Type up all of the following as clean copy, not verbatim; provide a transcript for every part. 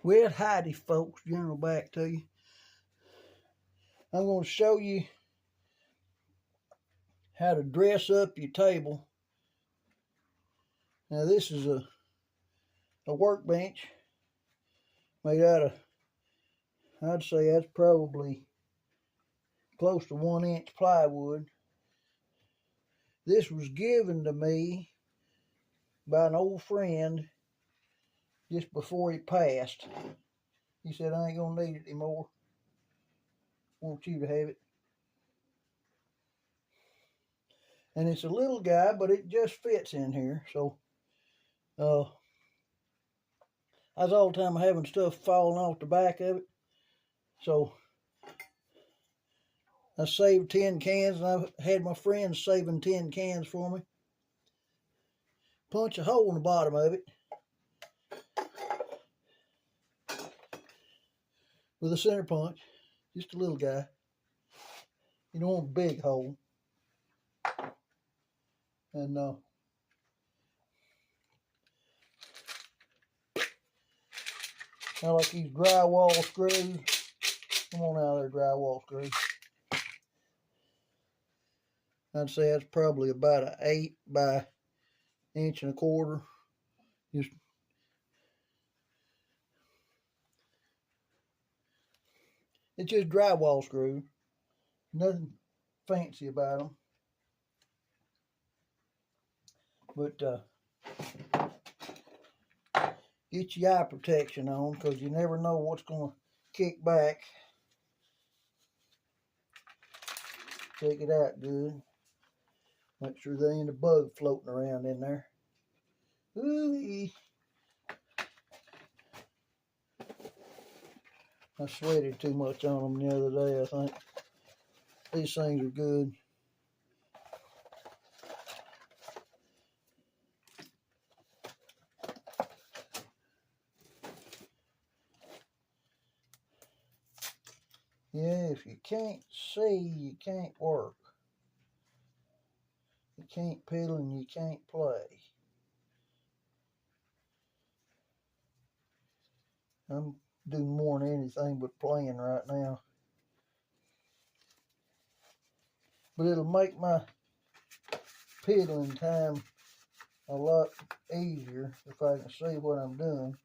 Well, howdy folks, General back to you. I'm going to show you how to dress up your table. Now this is a workbench made out of, I'd say that's probably close to 1-inch plywood. This was given to me by an old friend just before he passed. He said, I ain't gonna need it anymore. Want you to have it. And it's a little guy, but it just fits in here. So I was all the time having stuff falling off the back of it. So I saved 10 cans, and I've had my friends saving 10 cans for me. Punch a hole in the bottom of it with a center punch, just a little guy. You don't want a big hole. And I like these drywall screws. Come on out there, drywall screws. I'd say that's probably about an 8 by 1.25 inches. It's just drywall screws. Nothing fancy about them. But get your eye protection on, because you never know what's going to kick back. Check it out good. Make sure there ain't a bug floating around in there. Ooh-wee. I sweated too much on them the other day, I think. These things are good. Yeah, if you can't see, you can't work. You can't piddle and you can't play. I'm doing more than anything but playing right now. But it'll make my piddling time a lot easier if I can see what I'm doing.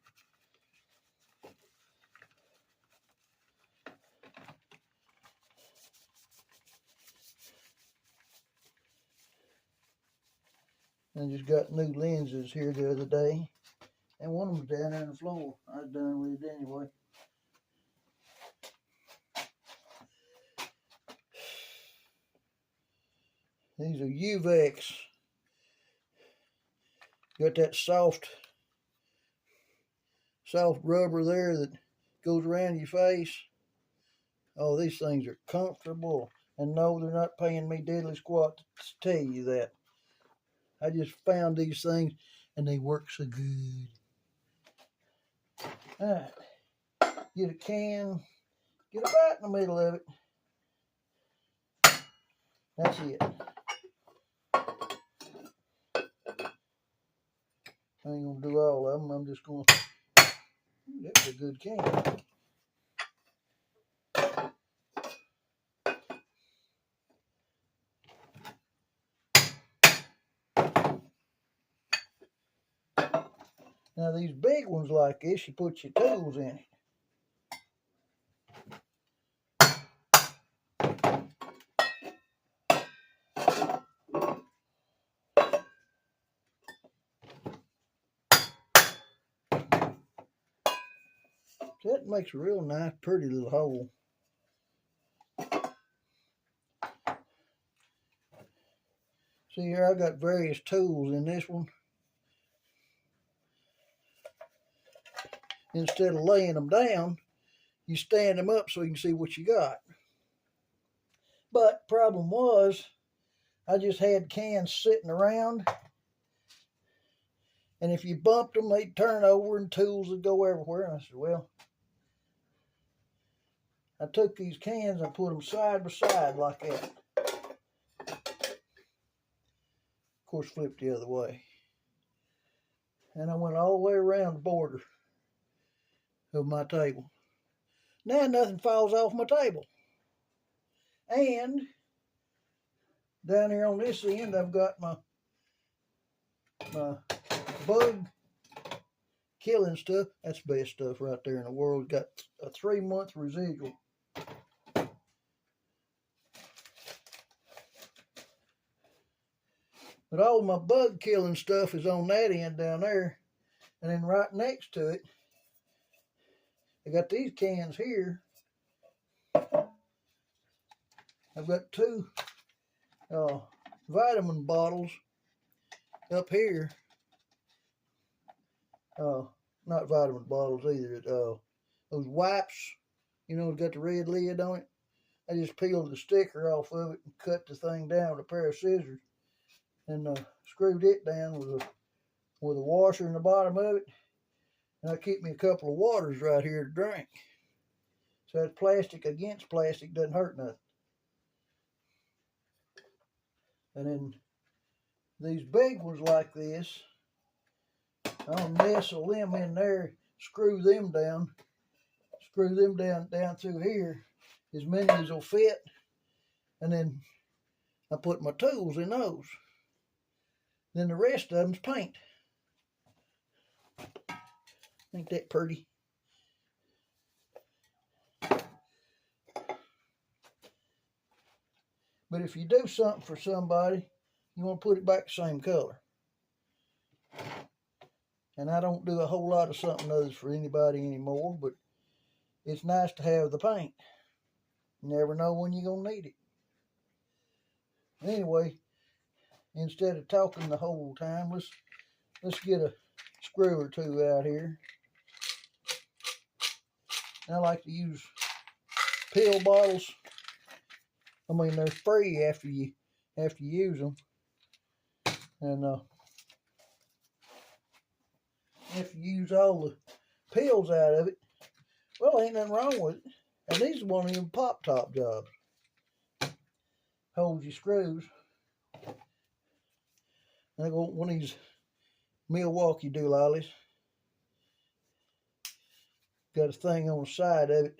I just got new lenses here the other day, and one of them was down there on the floor. I was done with it anyway. These are UVEX. Got that soft rubber there that goes around your face. Oh, these things are comfortable. And no, they're not paying me diddly squat to tell you that. I just found these things and they work so good. Alright. Get a can. Get about in the middle of it. That's it. I ain't gonna do all of them. I'm just gonna. That was a good can. Now these big ones like this, you put your tools in it. So that makes a real nice, pretty little hole. See here, I got various tools in this one. Instead of laying them down, you stand them up so you can see what you got. But problem was, I just had cans sitting around, and if you bumped them, they'd turn over and tools would go everywhere. And I said, well, I took these cans and put them side by side like that. Of course, flipped the other way. And I went all the way around the border. of my table. Now nothing falls off my table. And down here on this end, I've got my bug killing stuff. That's the best stuff right there in the world. Got a 3-month residual. But all my bug killing stuff is on that end down there. And then right next to it, I got these cans here. I've got 2 vitamin bottles up here. Not vitamin bottles either. Those wipes, you know, got the red lid on it. I just peeled the sticker off of it and cut the thing down with a pair of scissors, and screwed it down with a washer in the bottom of it. And I keep me a couple of waters right here to drink. So that's plastic against plastic, doesn't hurt nothing. And then these big ones like this, I'll nestle them in there, screw them down through here, as many as will fit. And then I put my tools in those. Then the rest of them's paint. Ain't that pretty? But if you do something for somebody, you want to put it back the same color. And I don't do a whole lot of something others for anybody anymore, but it's nice to have the paint. You never know when you're going to need it. Anyway, instead of talking the whole time, let's get a screw or 2 out here. And I like to use pill bottles. I mean, they're free after you use them. And if you use all the pills out of it, well, ain't nothing wrong with it. And these are one of them pop-top jobs. Holds your screws. And I got one of these Milwaukee doolollies. Got a thing on the side of it.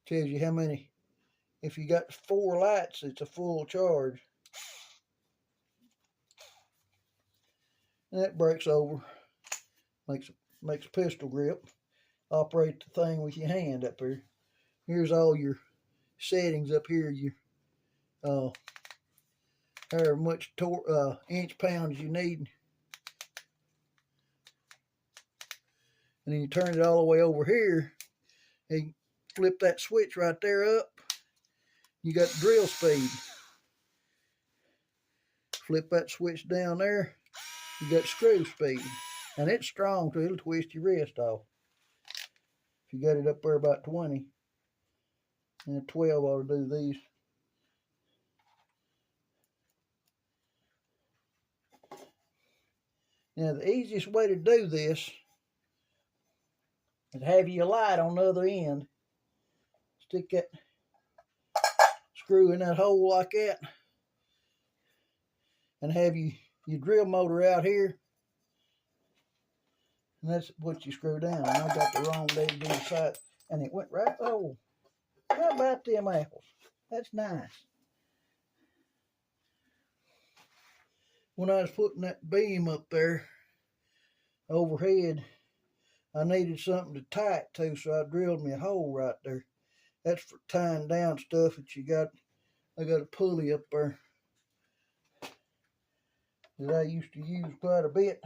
Tells you how many. If you got 4 lights, it's a full charge. And that breaks over. Makes a pistol grip. Operate the thing with your hand up here. Here's all your settings up here. Your however much inch pounds you need. And then you turn it all the way over here. And you flip that switch right there up. You got drill speed. Flip that switch down there. You got screw speed. And it's strong too. It'll twist your wrist off. If you got it up there about 20. And 12 ought to do these. Now the easiest way to do this is have your light on the other end. Stick that screw in that hole like that. And have your drill motor out here. And that's what you screw down. And I got the wrong day side. And it went right, oh, how about them apples? That's nice. When I was putting that beam up there overhead, I needed something to tie it to, so I drilled me a hole right there. That's for tying down stuff that you got. I got a pulley up there that I used to use quite a bit.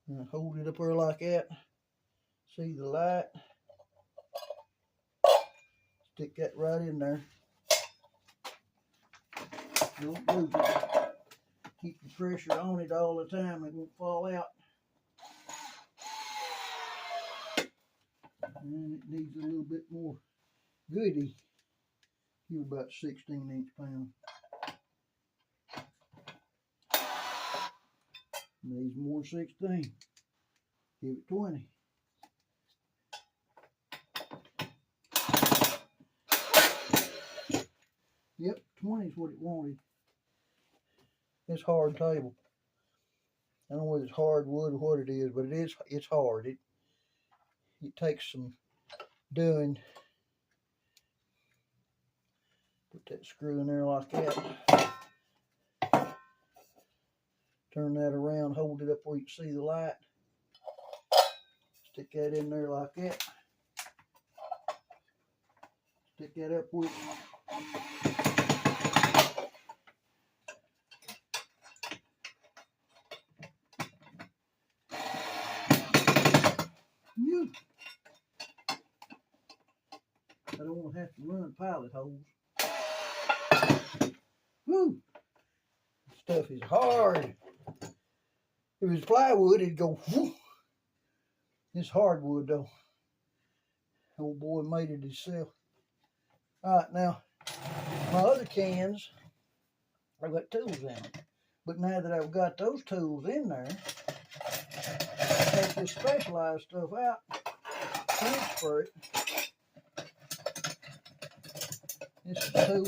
And I hold it up there like that. See the light? Stick that right in there. Don't lose it. Keep the pressure on it all the time. It won't fall out. And it needs a little bit more goody. Give about 16 inch-pound. Needs more 16. Give it 20. Yep, 20 is what it wanted. It's hard table. I don't know whether it's hardwood or what it is, but it's hard. It takes some doing. Put that screw in there like that. Turn that around, hold it up where you can see the light. Stick that in there like that. Stick that up with you. I don't want to have to run pilot holes. Woo! Stuff is hard. If it was plywood, it'd go whoo. It's hardwood though. Old boy made it himself. Alright, now my other cans, I've got tools in them. But now that I've got those tools in there, take this specialized stuff out, transfer it. This is tools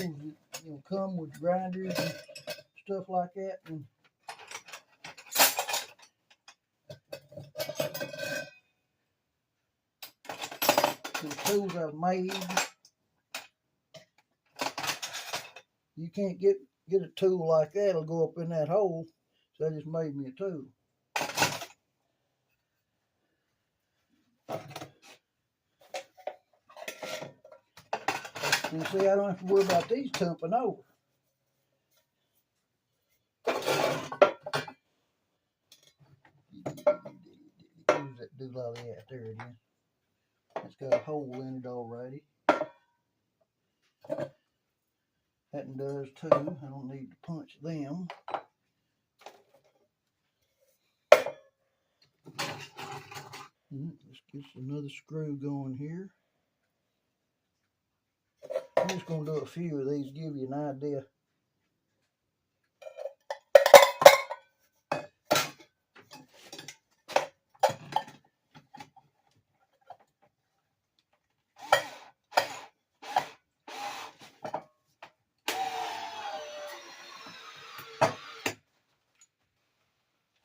that come with grinders and stuff like that. And the tools I've made. You can't get a tool like that, it'll go up in that hole. So I just made me a tool. And see, I don't have to worry about these tumping over. Where's that doolally at? There it is. It's got a hole in it already. That one does too. I don't need to punch them. Let's get another screw going here. I'm just going to do a few of these to give you an idea.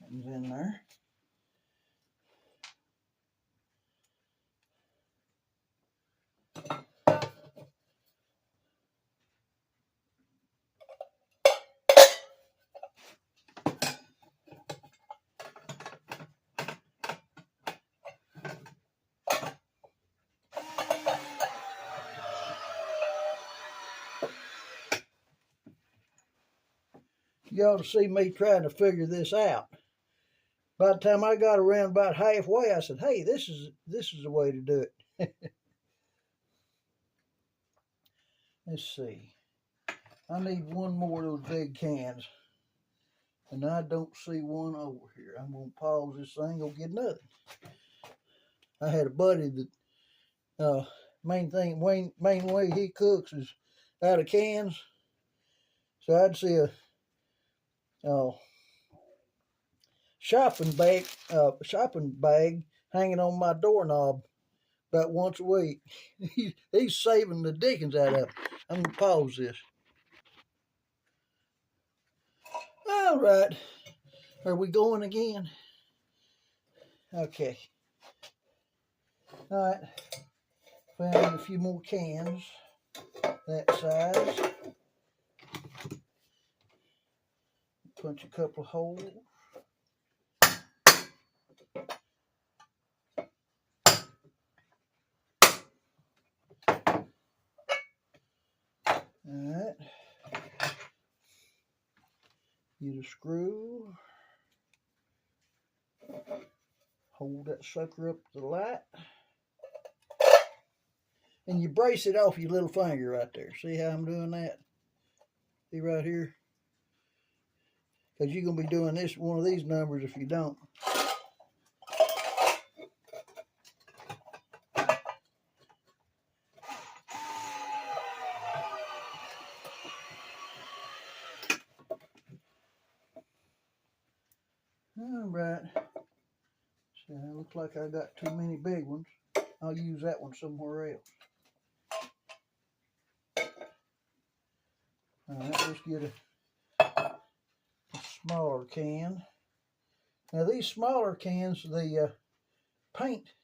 That one's in there. You ought to see me trying to figure this out. By the time I got around about halfway, I said, hey, this is the way to do it. Let's see. I need one more of those big cans. And I don't see one over here. I'm going to pause this thing, go get another. I had a buddy that main way he cooks is out of cans. So I'd see a shopping bag hanging on my doorknob about once a week. He's saving the dickens out of it. I'm going to pause this. All right. Are we going again? Okay. All right. Found a few more cans that size. Punch a couple of holes. Alright. Get a screw. Hold that sucker up to the light. And you brace it off your little finger right there. See how I'm doing that? See right here? Because you're going to be doing one of these numbers if you don't. Alright. So it looks like I got too many big ones. I'll use that one somewhere else. Alright, let's get a smaller can. Now these smaller cans, the paint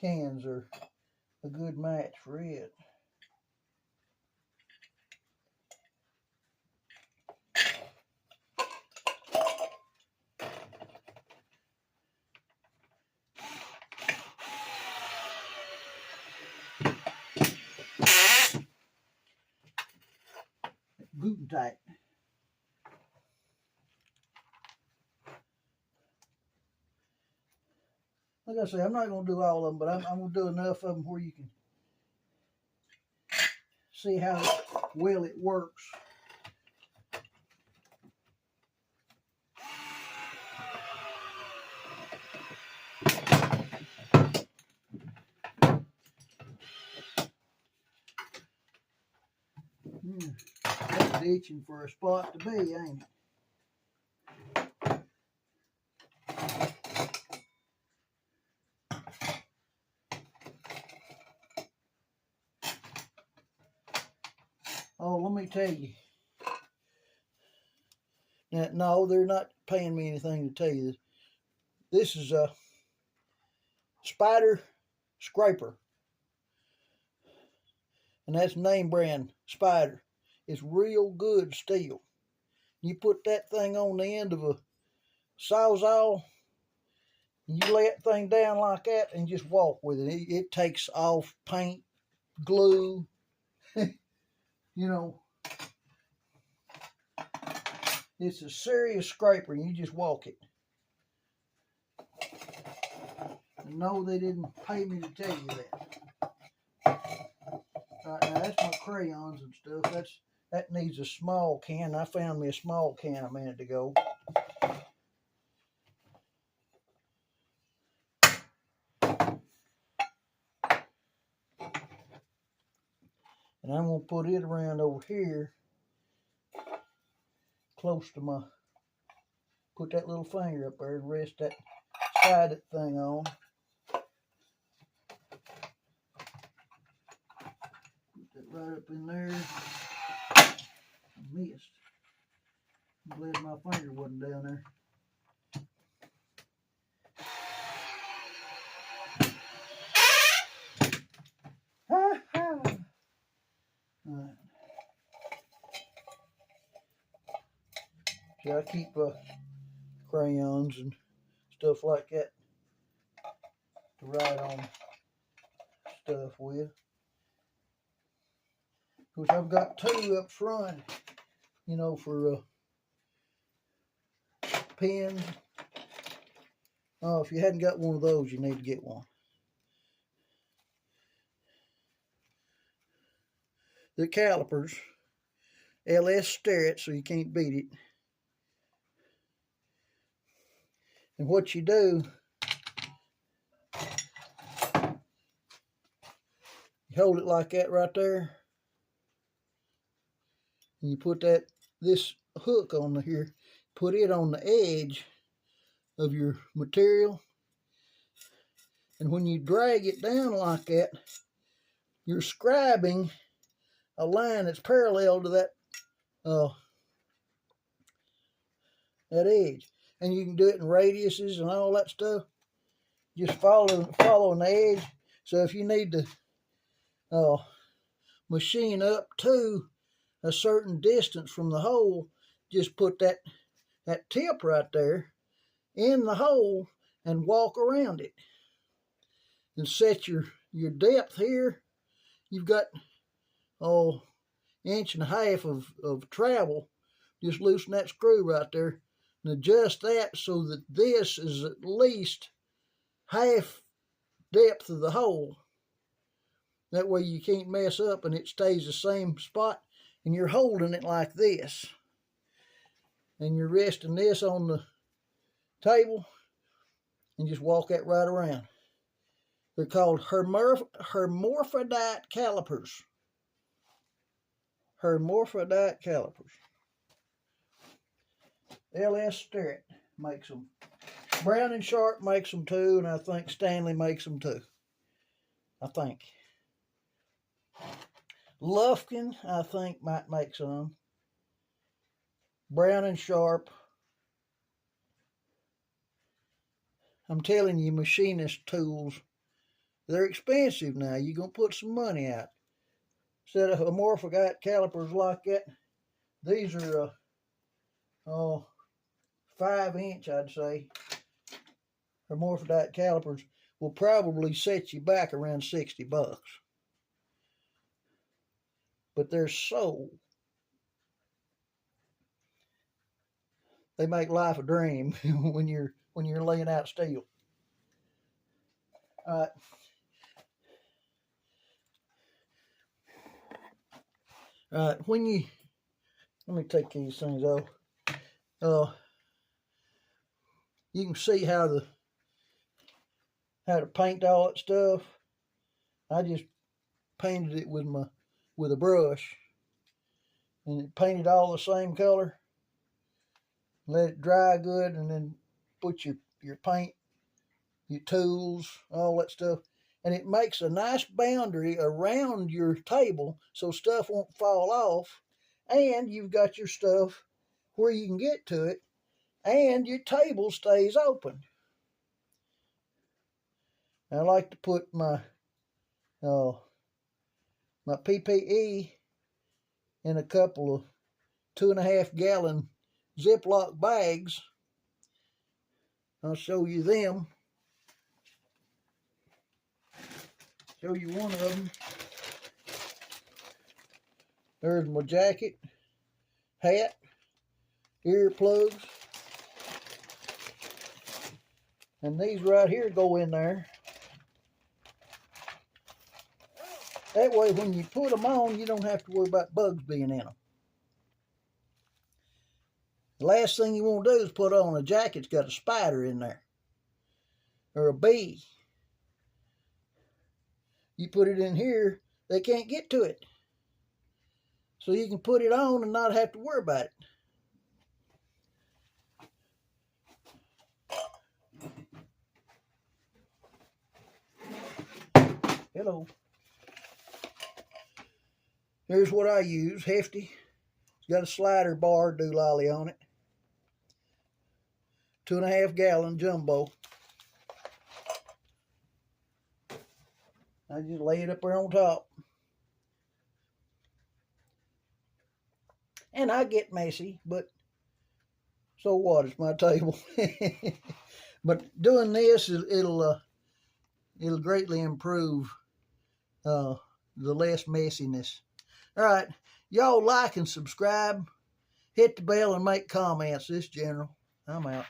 cans are a good match for it. Gluten tight. Like I say, I'm not going to do all of them, but I'm going to do enough of them where you can see how well it works. That's itching for a spot to be, ain't it? Oh, let me tell you. Now, no, they're not paying me anything to tell you this. This is a spider scraper. And that's name brand Spider. It's real good steel. You put that thing on the end of a sawzall, you lay that thing down like that and just walk with it. It takes off paint, glue, you know. It's a serious scraper and you just walk it. And no, they didn't pay me to tell you that. Right now, that's my crayons and stuff. That needs a small can. I found me a small can a minute ago. And I'm going to put it around over here, close to my, put that little finger up there and rest that side thing on. Put that right up in there. I missed. I'm glad my finger wasn't down there. Alright. See, I keep crayons and stuff like that to write on stuff with. Of course, I've got two up front, you know, for pens. Oh, if you hadn't got one of those, you need to get one. The calipers, LS Starrett, so you can't beat it. And what you do, you hold it like that right there, and you put this hook on here, put it on the edge of your material, and when you drag it down like that, you're scribing a line that's parallel to that edge. And you can do it in radiuses and all that stuff. Just following the edge. So if you need to machine up to a certain distance from the hole, just put that tip right there in the hole and walk around it. And set your depth here. You've got inch and a half of travel. Just loosen that screw right there and adjust that so that this is at least half depth of the hole. That way you can't mess up and it stays the same spot, and you're holding it like this. And you're resting this on the table and just walk that right around. They're called hermaphrodite calipers. Hermaphrodite calipers. LS Starrett makes them. Brown and Sharp makes them too, and I think Stanley makes them too. I think. Lufkin, I think, might make some. brown and sharp. I'm telling you, machinist tools, they're expensive now. You're going to put some money out. Instead of amorphous calipers like that, these are 5-inch, I'd say. Amorphous calipers will probably set you back around $60. But they're so, they make life a dream when you're laying out steel. All right. All right, when you, let me take these things off. You can see how to paint all that stuff. I just painted it with a brush, and it painted all the same color. Let it dry good, and then put your paint, your tools, all that stuff. And it makes a nice boundary around your table so stuff won't fall off. And you've got your stuff where you can get to it, and your table stays open. I like to put my PPE in a couple of 2.5-gallon Ziploc bags. I'll show you them. Show you one of them. There's my jacket, hat, earplugs, and these right here go in there. That way when you put them on, you don't have to worry about bugs being in them. The last thing you want to do is put on a jacket that's got a spider in there or a bee. You put it in here, they can't get to it. So you can put it on and not have to worry about it. Hello. Here's what I use, hefty. It's got a slider bar doolally on it. 2.5-gallon jumbo. I just lay it up there on top. And I get messy, but so what? It's my table. But doing this, it'll greatly improve the less messiness. All right, y'all like and subscribe. Hit the bell and make comments. This General. I'm out.